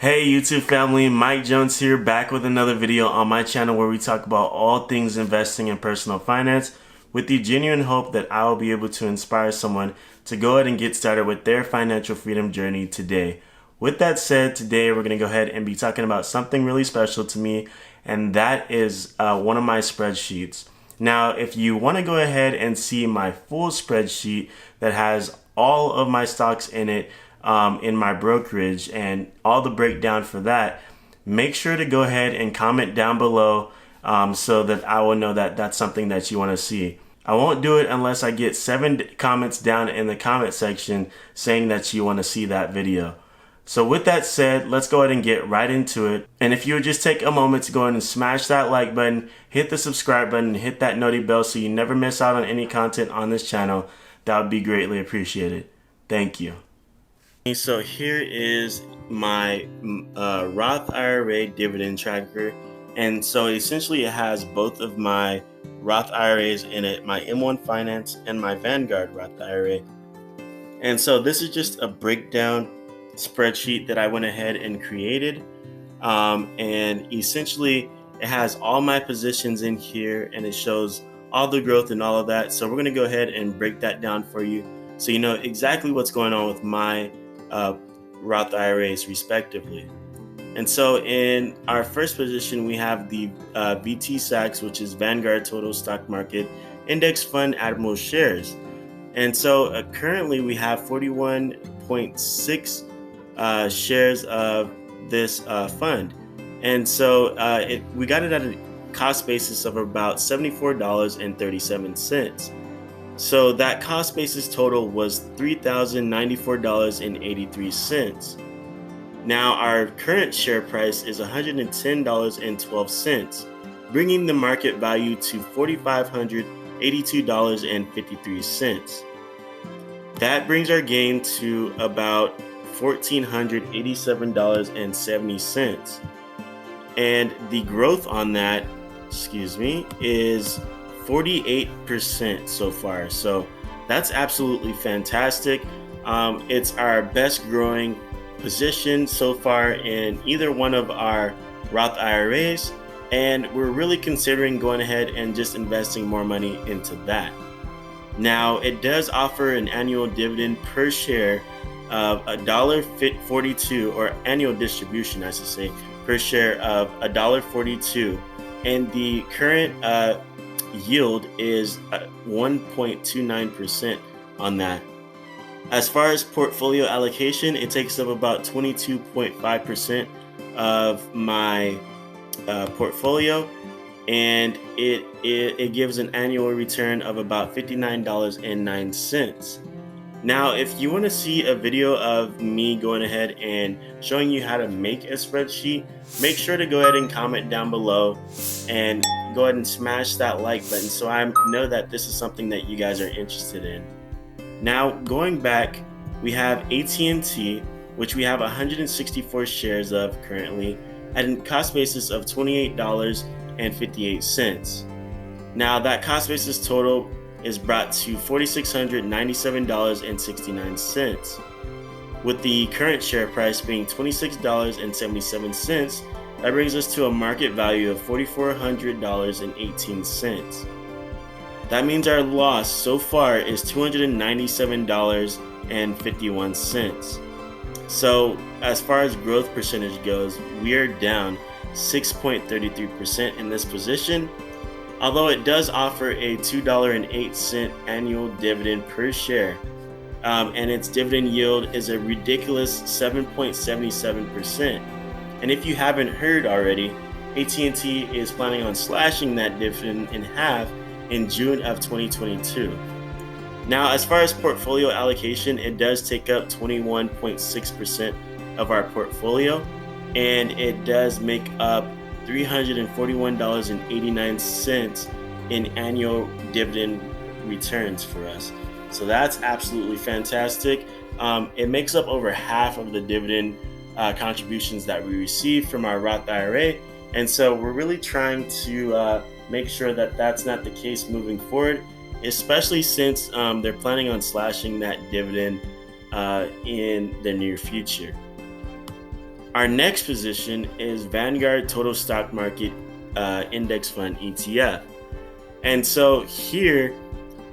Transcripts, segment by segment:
Hey YouTube family, Mike Jones here, back with another video on my channel where we talk about all things investing in personal finance with the genuine hope that I will be able to inspire someone to go ahead and get started with their financial freedom journey today. With that said, today we're going to go ahead and be talking about something really special to me, and that is one of my spreadsheets. Now, if you want to go ahead and see my full spreadsheet that has all of my stocks in it, in my brokerage and all the breakdown for that, make sure to go ahead and comment down below so that I will know that that's something that you want to see. I won't do it unless I get 7 comments down in the comment section saying that you want to see that video. So with that said, let's go ahead and get right into it. And if you would just take a moment to go ahead and smash that like button, hit the subscribe button, and hit that noti bell so you never miss out on any content on this channel, that would be greatly appreciated. Thank you. So here is my Roth IRA dividend tracker, and so essentially it has both of my Roth IRAs in it, my M1 Finance and my Vanguard Roth IRA. And so this is just a breakdown spreadsheet that I went ahead and created, and essentially it has all my positions in here and it shows all the growth and all of that. So we're going to go ahead and break that down for you so you know exactly what's going on with my Roth IRAs respectively. And so in our first position we have the VT-SAX, which is Vanguard Total Stock Market Index Fund Admiral Shares. And so currently we have 41.6 shares of this fund. And so we got it at a cost basis of about $74.37. So that cost basis total was $3,094.83. Now our current share price is $110.12, bringing the market value to $4,582.53. That brings our gain to about $1,487.70. And the growth on that, is 48% so far. So that's absolutely fantastic. It's our best growing position so far in either one of our Roth IRAs, and we're really considering going ahead and just investing more money into that. Now it does offer an annual dividend per share of $1.42, or annual distribution I should say, per share of $1.42, and the current yield is 1.29% on that. As far as portfolio allocation, it takes up about 22.5% of my portfolio, and it gives an annual return of about $59.09. Now, if you want to see a video of me going ahead and showing you how to make a spreadsheet, make sure to go ahead and comment down below and go ahead and smash that like button so I know that this is something that you guys are interested in. Now, going back, we have AT&T, which we have 164 shares of currently at a cost basis of $28.58. Now, that cost basis total is brought to $4,697.69. With the current share price being $26.77, that brings us to a market value of $4,400.18. That means our loss so far is $297.51. So as far as growth percentage goes, we are down 6.33% in this position, although it does offer a $2.08 annual dividend per share, and its dividend yield is a ridiculous 7.77%. And if you haven't heard already, AT&T is planning on slashing that dividend in half in June of 2022. Now, as far as portfolio allocation, it does take up 21.6% of our portfolio, and it does make up $341.89 in annual dividend returns for us. So that's absolutely fantastic. It makes up over half of the dividend contributions that we receive from our Roth IRA, and so we're really trying to make sure that that's not the case moving forward, especially since they're planning on slashing that dividend in the near future. Our next position is Vanguard Total Stock Market Index Fund ETF. And so here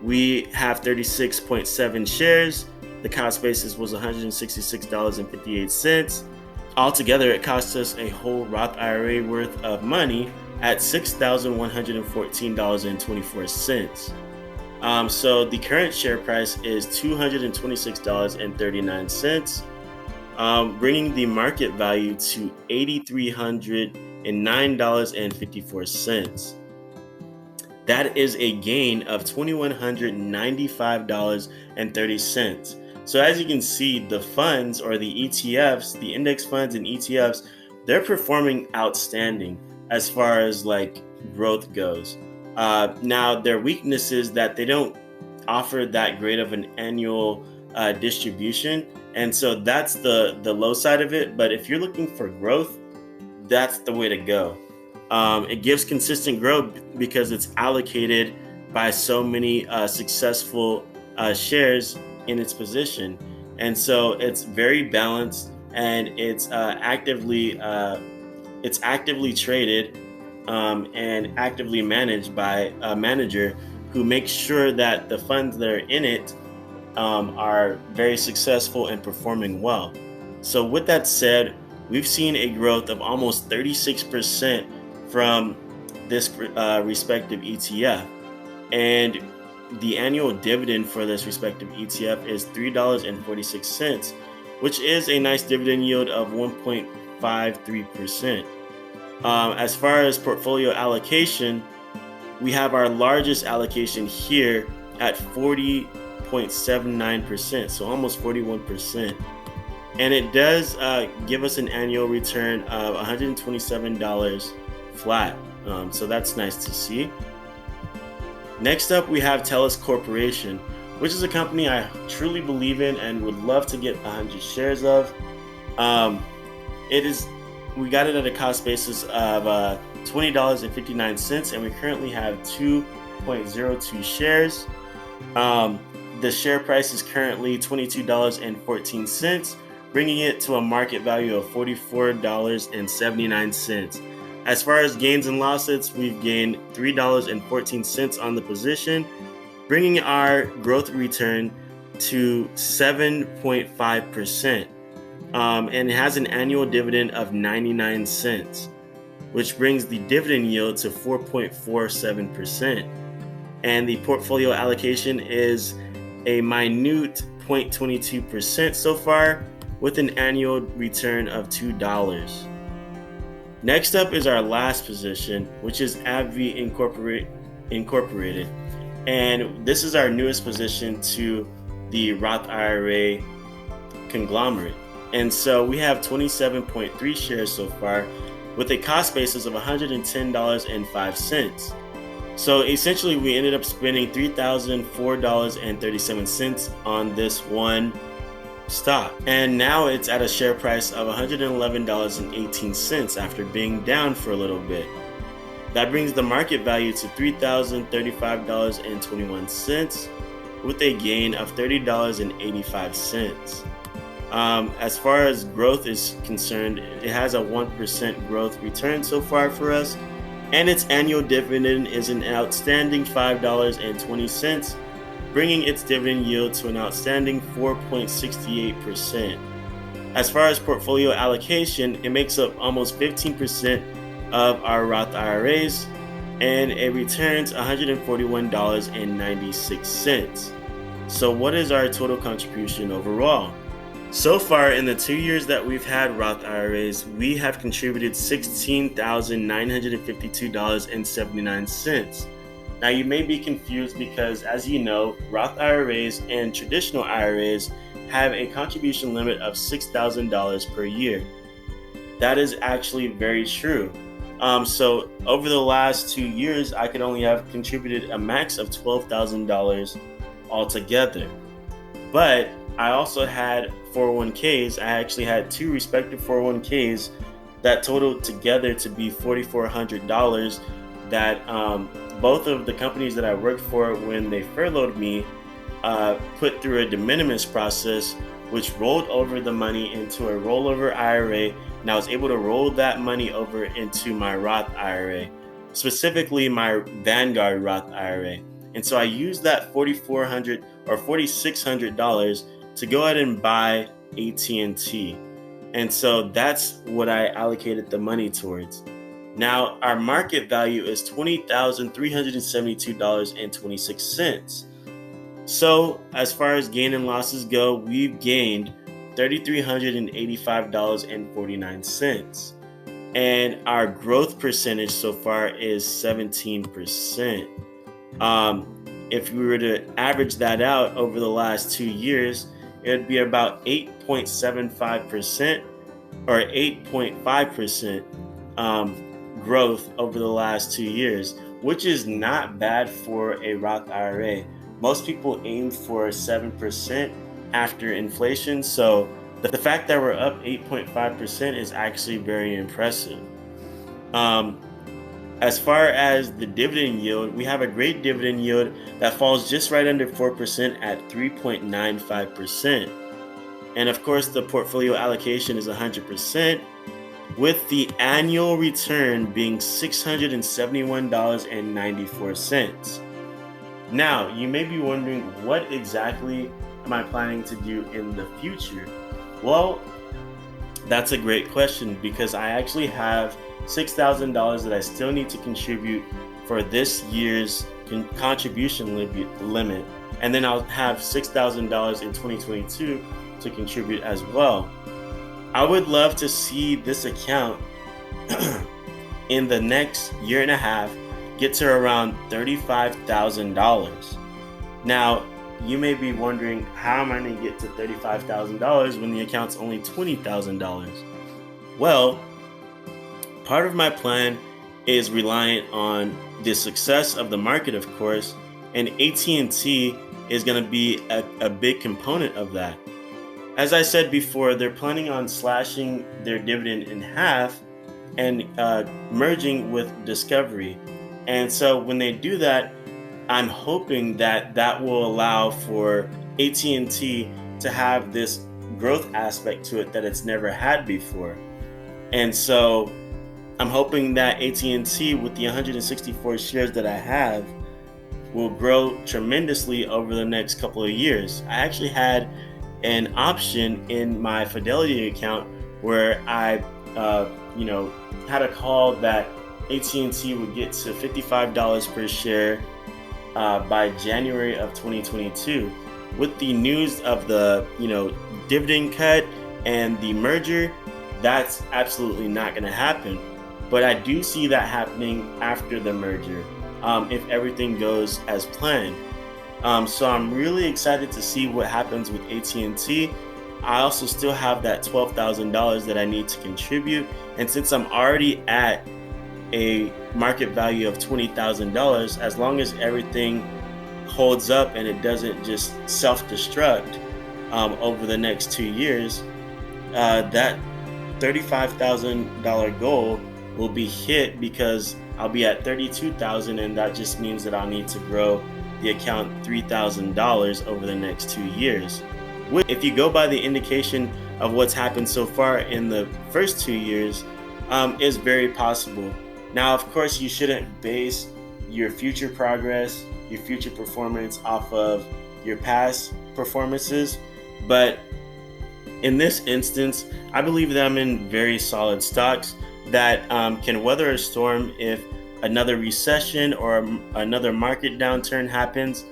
we have 36.7 shares. The cost basis was $166.58. Altogether, it cost us a whole Roth IRA worth of money at $6,114.24. So the current share price is $226.39, bringing the market value to $8,309.54. That is a gain of $2,195.30. So as you can see, the funds or the ETFs, the index funds and ETFs, they're performing outstanding as far as like growth goes. Now, their weakness is that they don't offer that great of an annual distribution. And so that's the low side of it. But if you're looking for growth, that's the way to go. It gives consistent growth because it's allocated by so many successful shares in its position. And so it's very balanced, and it's actively traded and actively managed by a manager who makes sure that the funds that are in it are very successful and performing well. So with that said, we've seen a growth of almost 36% from this respective ETF. And the annual dividend for this respective ETF is $3.46, which is a nice dividend yield of 1.53%. As far as portfolio allocation, we have our largest allocation here at 40.79%, so almost 41%. And it does give us an annual return of $127 flat. So that's nice to see. Next up, we have TELUS Corporation, which is a company I truly believe in and would love to get 100 shares of. We got it at a cost basis of $20.59, and we currently have 2.02 shares. The share price is currently $22.14, bringing it to a market value of $44.79. As far as gains and losses, we've gained $3.14 on the position, bringing our growth return to 7.5%. And it has an annual dividend of 99 cents, which brings the dividend yield to 4.47%. And the portfolio allocation is a minute 0.22% so far, with an annual return of $2. Next up is our last position, which is AbbVie Incorporated. And this is our newest position to the Roth IRA conglomerate. And so we have 27.3 shares so far, with a cost basis of $110.05. So essentially, we ended up spending $3,004.37 on this one stock. And now it's at a share price of $111.18 after being down for a little bit. That brings the market value to $3,035.21, with a gain of $30.85. As far as growth is concerned, it has a 1% growth return so far for us, and its annual dividend is an outstanding $5.20, bringing its dividend yield to an outstanding 4.68%. As far as portfolio allocation, it makes up almost 15% of our Roth IRAs, and it returns $141.96. So what is our total contribution overall? So far, in the 2 years that we've had Roth IRAs, we have contributed $16,952.79. Now, you may be confused because, as you know, Roth IRAs and traditional IRAs have a contribution limit of $6,000 per year. That is actually very true. So over the last 2 years, I could only have contributed a max of $12,000 altogether. But I also had 401ks. I actually had 2 respective 401ks that totaled together to be $4,400 that both of the companies that I worked for when they furloughed me put through a de minimis process, which rolled over the money into a rollover IRA and I was able to roll that money over into my Roth IRA, specifically my Vanguard Roth IRA. And so I used that $4,400 or $4,600 to go ahead and buy AT&T. And so that's what I allocated the money towards. Now, our market value is $20,372.26. So, as far as gain and losses go, we've gained $3,385.49. And our growth percentage so far is 17%. If we were to average that out over the last 2 years, it would be about 8.75% or 8.5% growth over the last 2 years, which is not bad for a Roth IRA. Most people aim for 7% after inflation, so the fact that we're up 8.5% is actually very impressive. As far as the dividend yield, we have a great dividend yield that falls just right under 4% at 3.95%. And of course, the portfolio allocation is 100%, with the annual return being $671.94. Now, you may be wondering, what exactly am I planning to do in the future? Well, that's a great question, because I actually have $6,000 that I still need to contribute for this year's contribution limit, and then I'll have $6,000 in 2022 to contribute as well. I would love to see this account in the next year and a half get to around $35,000. Now, you may be wondering, how am I going to get to $35,000 when the account's only $20,000? Well, part of my plan is reliant on the success of the market, of course, and AT&T is going to be a big component of that. As I said before, they're planning on slashing their dividend in half and merging with Discovery. And so when they do that, I'm hoping that that will allow for AT&T to have this growth aspect to it that it's never had before. And so I'm hoping that AT&T, with the 164 shares that I have, will grow tremendously over the next couple of years. I actually had an option in my Fidelity account where I had a call that AT&T would get to $55 per share by January of 2022. With the news of the dividend cut and the merger, that's absolutely not going to happen. But I do see that happening after the merger, if everything goes as planned. So I'm really excited to see what happens with AT&T. I also still have that $12,000 that I need to contribute. And since I'm already at a market value of $20,000, as long as everything holds up and it doesn't just self-destruct over the next 2 years, that $35,000 goal will be hit, because I'll be at $32,000, and that just means that I'll need to grow the account $3,000 over the next 2 years. If you go by the indication of what's happened so far in the first 2 years, is very possible. Now, of course, you shouldn't base your future progress, your future performance off of your past performances, but in this instance, I believe that I'm in very solid stocks that can weather a storm if another recession or another market downturn happens.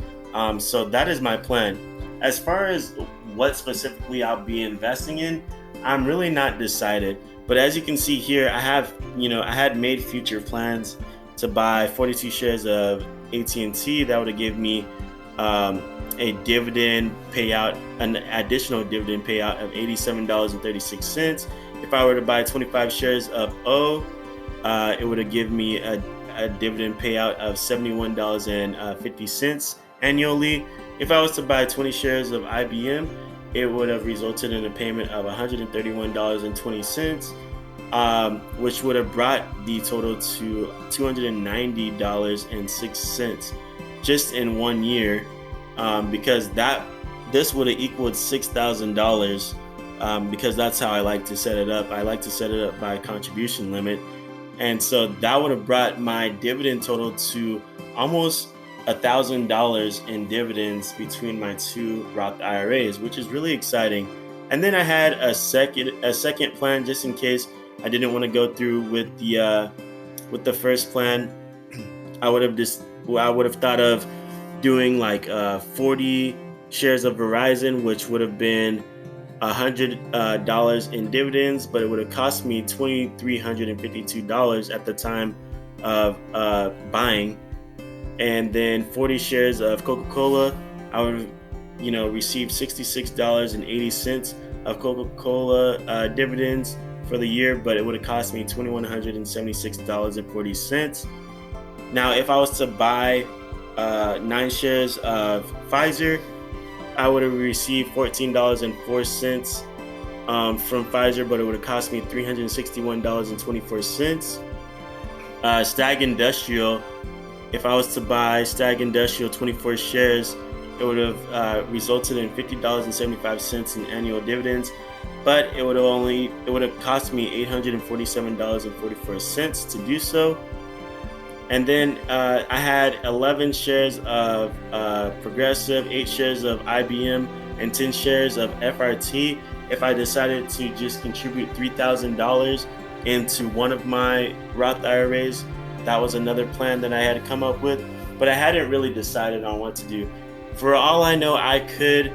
So that is my plan. As far as what specifically I'll be investing in, I'm really not decided. But as you can see here, I had made future plans to buy 42 shares of AT&T. That would have given me a dividend payout, an additional dividend payout of $87.36. If I were to buy 25 shares of O, it would have given me a dividend payout of $71.50 annually. If I was to buy 20 shares of IBM, it would have resulted in a payment of $131.20, which would have brought the total to $290.06 just in 1 year, because this would have equaled $6,000 because that's how I like to set it up. I like to set it up by contribution limit. And so that would have brought my dividend total to almost $1,000 in dividends between my two Roth IRAs, which is really exciting. And then I had a second plan just in case I didn't want to go through with the first plan. I would have thought of doing like 40 shares of Verizon, which would have been $100 in dividends, but it would have cost me $2,352 at the time of buying. And then 40 shares of Coca-Cola, I would receive $66.80 of Coca-Cola dividends for the year, but it would have cost me $2,176.40. Now, if I was to buy 9 shares of Pfizer, I would have received $14.04 from Pfizer, but it would have cost me $361.24. Stag Industrial, if I was to buy Stag Industrial 24 shares, it would have resulted in $50.75 in annual dividends, but it would have cost me $847.44 to do so. And then I had 11 shares of Progressive, 8 shares of IBM, and 10 shares of FRT. If I decided to just contribute $3,000 into one of my Roth IRAs, that was another plan that I had to come up with, but I hadn't really decided on what to do. For all I know, I could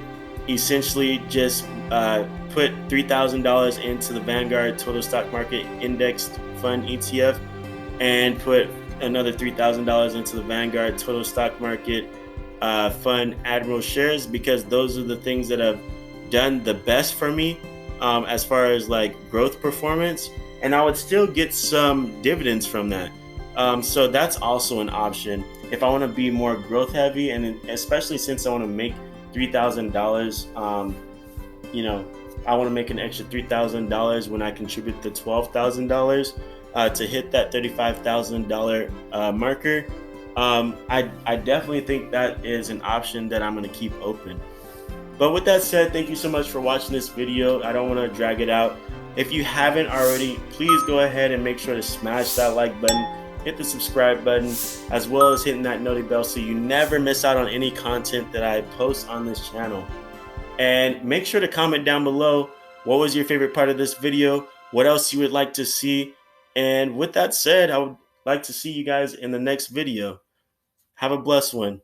essentially just put $3,000 into the Vanguard Total Stock Market Indexed Fund ETF and put another $3,000 into the Vanguard Total Stock Market Fund Admiral shares, because those are the things that have done the best for me as far as like growth performance, and I would still get some dividends from that. So that's also an option if I want to be more growth heavy, and especially since I want to make $3,000. I want to make an extra $3,000 when I contribute the $12,000 to hit that $35,000 marker. I definitely think that is an option that I'm going to keep open. But with that said, thank you so much for watching this video. I don't want to drag it out. If you haven't already, please go ahead and make sure to smash that like button, hit the subscribe button, as well as hitting that notification bell so you never miss out on any content that I post on this channel. And make sure to comment down below what was your favorite part of this video, what else you would like to see. And with that said, I would like to see you guys in the next video. Have a blessed one.